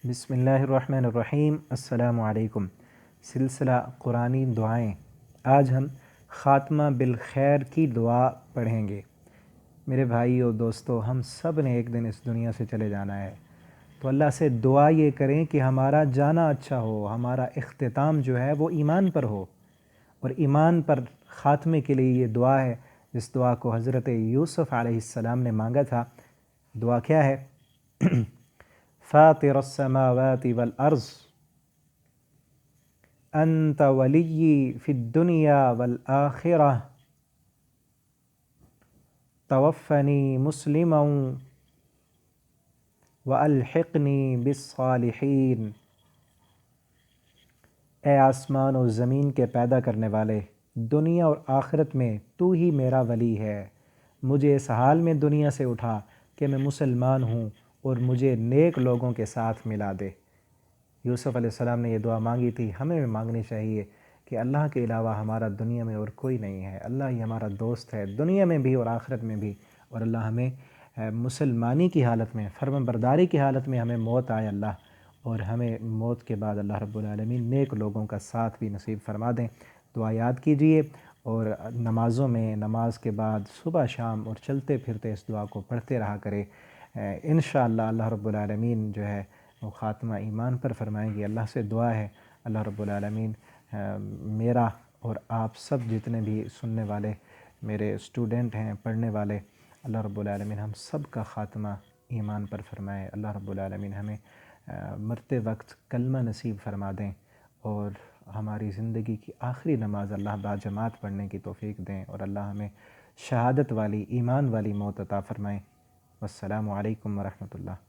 بسم اللہ الرحمن الرحیم۔ السلام علیکم۔ سلسلہ قرآنی دعائیں، آج ہم خاتمہ بالخیر کی دعا پڑھیں گے۔ میرے بھائی اور دوستو، ہم سب نے ایک دن اس دنیا سے چلے جانا ہے، تو اللہ سے دعا یہ کریں کہ ہمارا جانا اچھا ہو، ہمارا اختتام جو ہے وہ ایمان پر ہو، اور ایمان پر خاتمے کے لیے یہ دعا ہے جس دعا کو حضرت یوسف علیہ السلام نے مانگا تھا۔ دعا کیا ہے؟ فاطر السماوات والارض انت ولی فی الدنیا والآخرہ توفنی مسلما والحقنی بالصالحین۔ اے آسمان و زمین کے پیدا کرنے والے، دنیا اور آخرت میں تو ہی میرا ولی ہے۔ مجھے اس حال میں دنیا سے اٹھا کہ میں مسلمان ہوں، اور مجھے نیک لوگوں کے ساتھ ملا دے۔ یوسف علیہ السلام نے یہ دعا مانگی تھی، ہمیں بھی مانگنی چاہیے کہ اللہ کے علاوہ ہمارا دنیا میں اور کوئی نہیں ہے، اللہ ہی ہمارا دوست ہے، دنیا میں بھی اور آخرت میں بھی، اور اللہ ہمیں مسلمانی کی حالت میں، فرمان برداری کی حالت میں ہمیں موت آئے اللہ، اور ہمیں موت کے بعد اللہ رب العالمین نیک لوگوں کا ساتھ بھی نصیب فرما دیں۔ دعا یاد کیجئے، اور نمازوں میں، نماز کے بعد صبح شام اور چلتے پھرتے اس دعا کو پڑھتے رہا کرے۔ انشاءاللہ اللہ رب العالمین جو ہے وہ خاتمہ ایمان پر فرمائیں گے۔ اللہ سے دعا ہے اللہ رب العالمین میرا اور آپ سب جتنے بھی سننے والے میرے اسٹوڈنٹ ہیں، پڑھنے والے، اللہ رب العالمین ہم سب کا خاتمہ ایمان پر فرمائے۔ اللہ رب العالمین ہمیں مرتے وقت کلمہ نصیب فرما دیں، اور ہماری زندگی کی آخری نماز اللہ باجماعت پڑھنے کی توفیق دیں، اور اللہ ہمیں شہادت والی، ایمان والی موت عطا فرمائیں۔ والسلام علیکم ورحمۃ اللہ۔